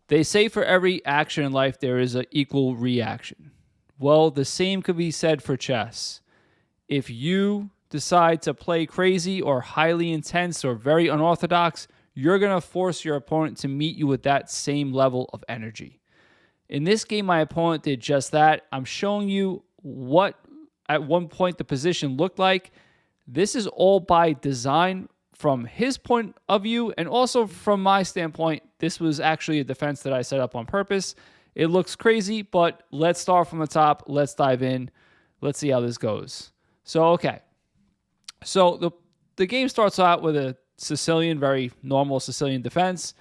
They say for every action in life, there is an equal reaction. Well, the same could be said for chess. If you decide to play crazy or highly intense or very unorthodox, you're going to force your opponent to meet you with that same level of energy. In this game, my opponent did just that. I'm showing you what at one point the position looked like. This is all by design from his point of view, and also from my standpoint, this was actually a defense that I set up on purpose. It looks crazy, but let's start from the top. Let's dive in. Let's see how this goes. So, okay. So the game starts out with a Sicilian, very normal Sicilian defense,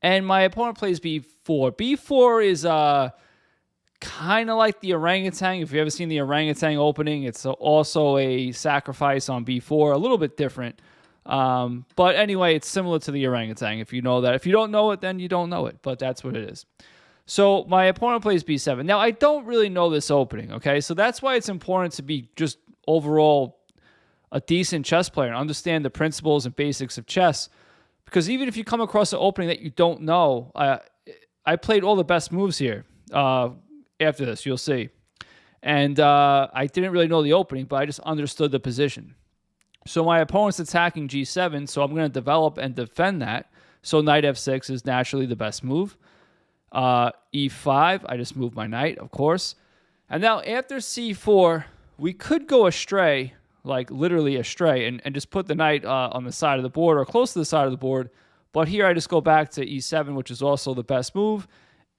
and my opponent plays b4. b4 is kind of like the orangutan. If you've ever seen the orangutan opening, it's also a sacrifice on b4, a little bit different. But anyway, it's similar to the orangutan, if you know that. If you don't know it, then you don't know it, but that's what it is. So my opponent plays b7. Now, I don't really know this opening, okay? So that's why it's important to be just overall a decent chess player and understand the principles and basics of chess. Because even if you come across an opening that you don't know, I played all the best moves here after this, you'll see. And I didn't really know the opening, but I just understood the position. So my opponent's attacking g7, so I'm going to develop and defend that. So knight f6 is naturally the best move. e5, I just move my knight, of course. And now after c4, we could go astray, like literally astray, and just put the knight on the side of the board or close to the side of the board. But here I just go back to e7, which is also the best move,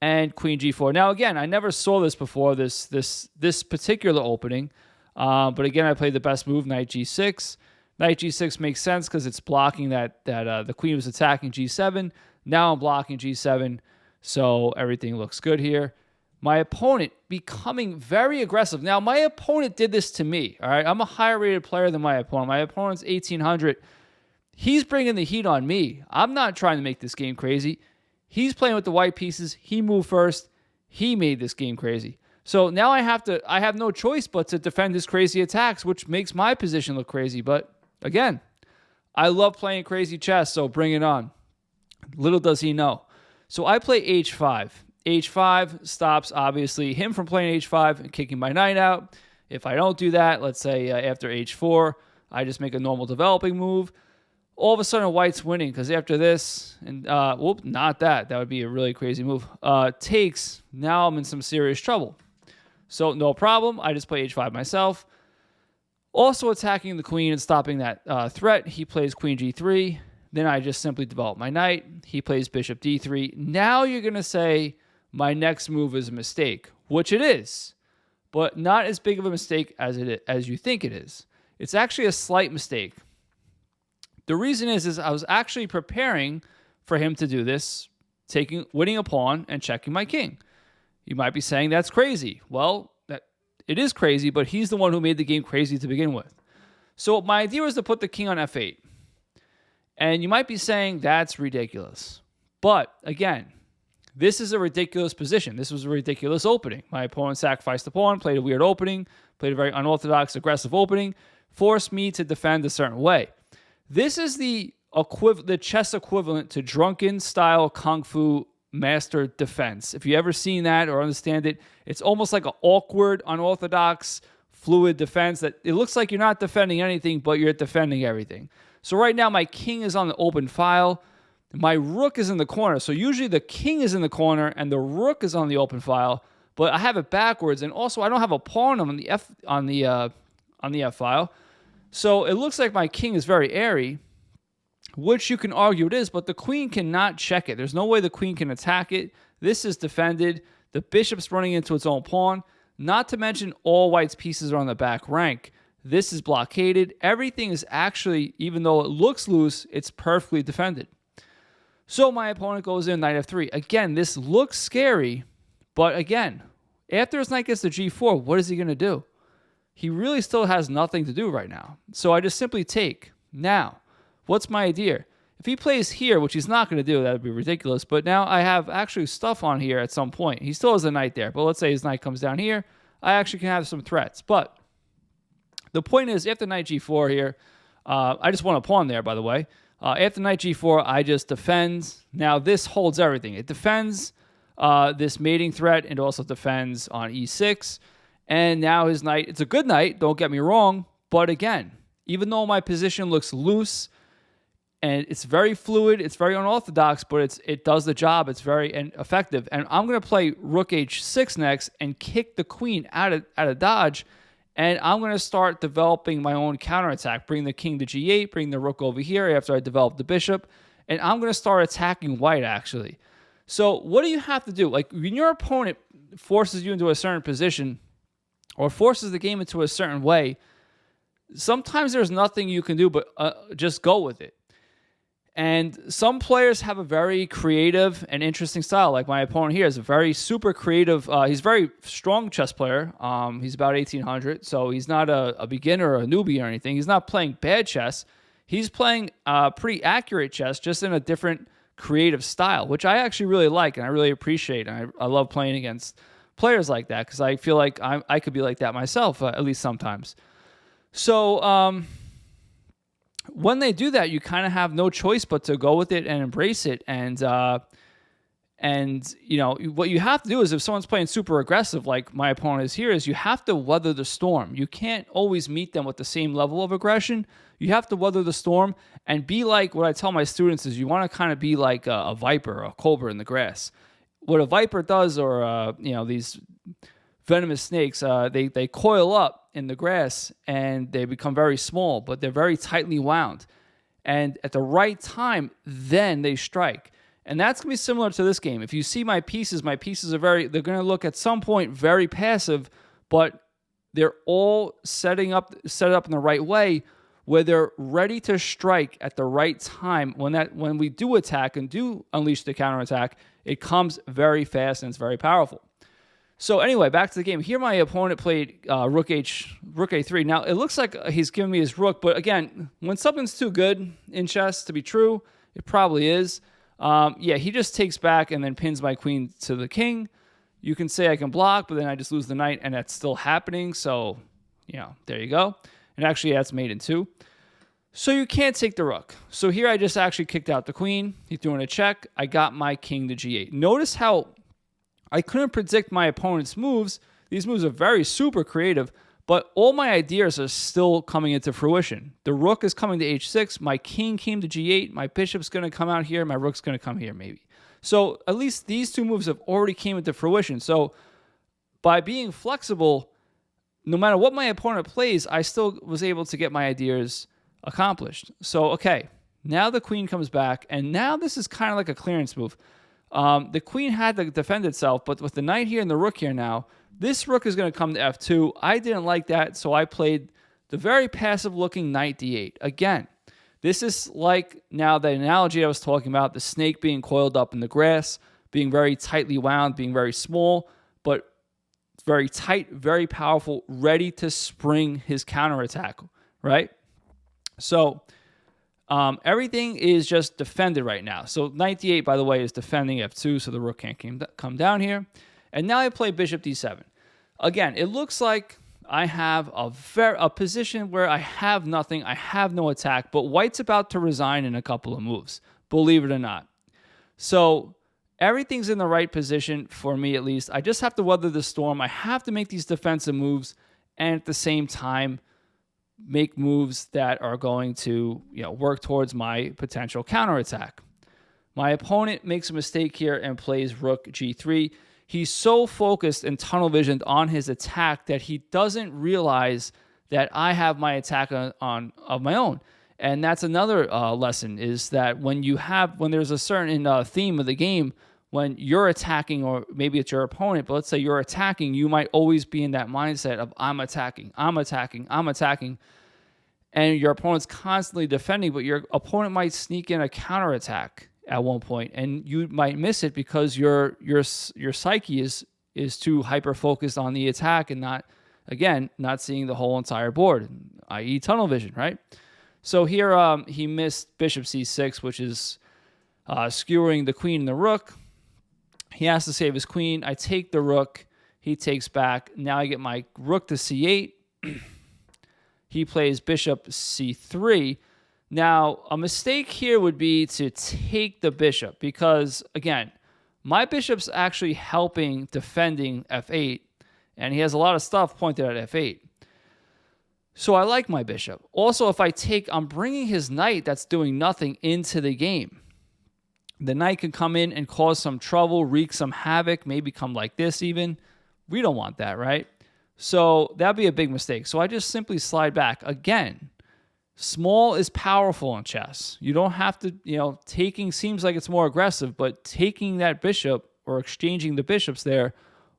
and queen g4. Now again, I never saw this before, this particular opening. But again, I played the best move, knight g6. Knight g6 makes sense because it's blocking that the queen was attacking g7. Now I'm blocking g7, so everything looks good here. My opponent becoming very aggressive. Now, my opponent did this to me, all right? I'm a higher rated player than my opponent. My opponent's 1800. He's bringing the heat on me. I'm not trying to make this game crazy. He's playing with the white pieces. He moved first. He made this game crazy. So now I have no choice but to defend his crazy attacks, which makes my position look crazy. But again, I love playing crazy chess, so bring it on. Little does he know. So I play h5. h5 stops, obviously, him from playing h5 and kicking my knight out. If I don't do that, let's say after h4, I just make a normal developing move. All of a sudden, white's winning because after this, and not that. That would be a really crazy move. Takes, now I'm in some serious trouble. So no problem. I just play h5 myself. Also attacking the queen and stopping that threat. He plays queen g3. Then I just simply develop my knight. He plays bishop d3. Now you're going to say my next move is a mistake, which it is, but not as big of a mistake as you think it is. It's actually a slight mistake. The reason is I was actually preparing for him to do this, winning a pawn and checking my king. You might be saying that's crazy. Well, it is crazy, but he's the one who made the game crazy to begin with. So my idea was to put the king on f8. And you might be saying that's ridiculous. But again, this is a ridiculous position. This was a ridiculous opening. My opponent sacrificed the pawn, played a weird opening, played a very unorthodox, aggressive opening, forced me to defend a certain way. This is the chess equivalent to drunken-style kung fu master defense. If you ever seen that or understand it, it's almost like an awkward, unorthodox, fluid defense that it looks like you're not defending anything, but you're defending everything. So right now, my king is on the open file. My rook is in the corner. So usually the king is in the corner and the rook is on the open file, but I have it backwards. And also, I don't have a pawn on the F file. So it looks like my king is very airy, which you can argue it is, but the queen cannot check it. There's no way the queen can attack it. This is defended. The bishop's running into its own pawn. Not to mention all white's pieces are on the back rank. This is blockaded. Everything is actually, even though it looks loose, it's perfectly defended. So my opponent goes in, knight f3. Again, this looks scary, but again, after his knight gets to g4, what is he going to do? He really still has nothing to do right now. So I just simply take. Now, what's my idea? If he plays here, which he's not going to do, that would be ridiculous, but now I have actually stuff on here at some point. He still has a knight there, but let's say his knight comes down here. I actually can have some threats, but the point is, after knight g4 here, I just won a pawn there, by the way. After knight g4, I just defend. Now, this holds everything. It defends this mating threat, and also defends on e6. And now his knight, it's a good knight, don't get me wrong, but again, even though my position looks loose and it's very fluid, it's very unorthodox, but it does the job, it's very effective. And I'm going to play rook h6 next and kick the queen out of dodge, and I'm going to start developing my own counterattack, bring the king to g8, bring the rook over here after I develop the bishop, and I'm going to start attacking white, actually. So what do you have to do? Like, when your opponent forces you into a certain position or forces the game into a certain way, sometimes there's nothing you can do but just go with it. And some players have a very creative and interesting style. Like my opponent here is a very super creative. He's a very strong chess player. He's about 1800, so he's not a beginner or a newbie or anything. He's not playing bad chess. He's playing pretty accurate chess, just in a different creative style, which I actually really like and I really appreciate. And I love playing against players like that because I feel like I could be like that myself, at least sometimes. So when they do that, you kind of have no choice but to go with it and embrace it. And you know, what you have to do is, if someone's playing super aggressive like my opponent is here, is you have to weather the storm. You can't always meet them with the same level of aggression. You have to weather the storm and be like, what I tell my students is, you want to kind of be like a viper, a cobra in the grass. What a viper does, or you know, these venomous snakes, they coil up in the grass and they become very small, but they're very tightly wound. And at the right time, then they strike. And that's going to be similar to this game. If you see my pieces are they're going to look at some point very passive, but they're all set up in the right way, where they're ready to strike at the right time. When we do attack and do unleash the counterattack, it comes very fast and it's very powerful. So anyway, back to the game. Here my opponent played rook a3. Now, it looks like he's giving me his rook, but again, when something's too good in chess to be true, it probably is. Yeah, he just takes back and then pins my queen to the king. You can say I can block, but then I just lose the knight, and that's still happening. So, you know, there you go. And actually, that's mate in 2. So you can't take the rook. So here I just actually kicked out the queen. He threw in a check. I got my king to g8. Notice how I couldn't predict my opponent's moves. These moves are very super creative, but all my ideas are still coming into fruition. The rook is coming to h6. My king came to g8. My bishop's going to come out here. My rook's going to come here maybe. So at least these two moves have already came into fruition. So by being flexible, no matter what my opponent plays, I still was able to get my ideas accomplished. So, okay, now the queen comes back, and now this is kind of like a clearance move. The queen had to defend itself, but with the knight here and the rook here now, this rook is going to come to f2. I didn't like that, so I played the very passive-looking knight d8. Again, this is like now the analogy I was talking about, the snake being coiled up in the grass, being very tightly wound, being very small, but very tight, very powerful, ready to spring his counterattack, right? So everything is just defended right now. So knight d8, by the way, is defending f2, so the rook can't come down here. And now I play bishop d7. Again, it looks like I have a position where I have nothing, I have no attack, but white's about to resign in a couple of moves, believe it or not. So everything's in the right position for me, at least. I just have to weather the storm. I have to make these defensive moves, and at the same time, make moves that are going to, you know, work towards my potential counterattack. My opponent makes a mistake here and plays rook g3. He's so focused and tunnel visioned on his attack that he doesn't realize that I have my attack on of my own. And that's another lesson, is that when there's a certain theme of the game, when you're attacking, or maybe it's your opponent, but let's say you're attacking, you might always be in that mindset of I'm attacking, and your opponent's constantly defending, but your opponent might sneak in a counterattack at one point, and you might miss it because your psyche is too hyper focused on the attack and not seeing the whole entire board, i.e. tunnel vision, right? So here he missed bishop c6, which is skewering the queen and the rook. He has to save his queen. I take the rook. He takes back. Now I get my rook to c8. He plays bishop c3. Now, a mistake here would be to take the bishop because, again, My bishop's actually helping defending f8, and he has a lot of stuff pointed at f8. So I like my bishop. Also, if I take, I'm bringing his knight that's doing nothing into the game. The knight can come in and cause some trouble, wreak some havoc, maybe come like this even. We don't want that, right? So that'd be a big mistake. So I just simply slide back. Again, small is powerful in chess. You don't have to, taking seems like it's more aggressive, but taking that bishop or exchanging the bishops there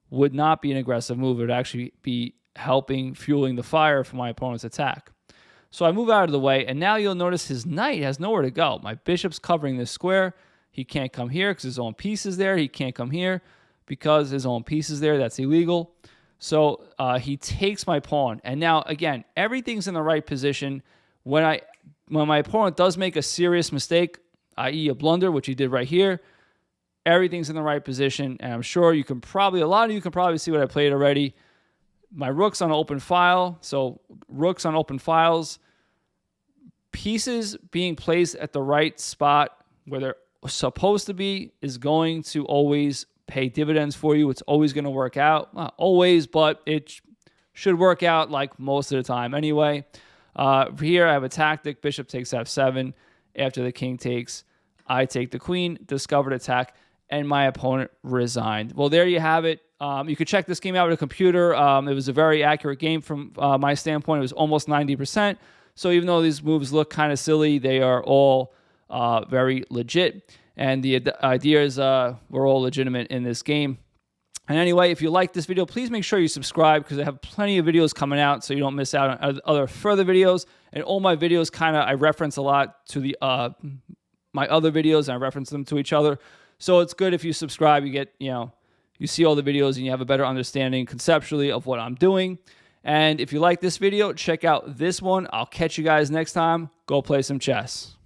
would not be an aggressive move. It would actually be fueling the fire for my opponent's attack. So I move out of the way, and now you'll notice his knight has nowhere to go. My bishop's covering this square. He can't come here because his own piece is there. He can't come here because his own piece is there. That's illegal. So he takes my pawn. And now, again, everything's in the right position. When my opponent does make a serious mistake, i.e. a blunder, which he did right here, everything's in the right position. And I'm sure a lot of you can probably see what I played already. My rook's on open file. So rooks on open files. Pieces being placed at the right spot where they're supposed to be is going to always pay dividends for you. It's always going to work out. Not always, but it should work out like most of the time anyway. Here I have a tactic. Bishop takes f7. After the king takes, I take the queen, discovered attack, and my opponent resigned. Well, there you have it. You could check this game out with a computer. It was a very accurate game from my standpoint. It was almost 90%. So even though these moves look kind of silly, they are all very legit. And the idea is we're all legitimate in this game. And anyway, if you like this video, please make sure you subscribe because I have plenty of videos coming out so you don't miss out on other further videos. And all my videos I reference a lot to the my other videos, and I reference them to each other. So it's good if you subscribe, you get, you see all the videos and you have a better understanding conceptually of what I'm doing. And if you like this video, check out this one. I'll catch you guys next time. Go play some chess.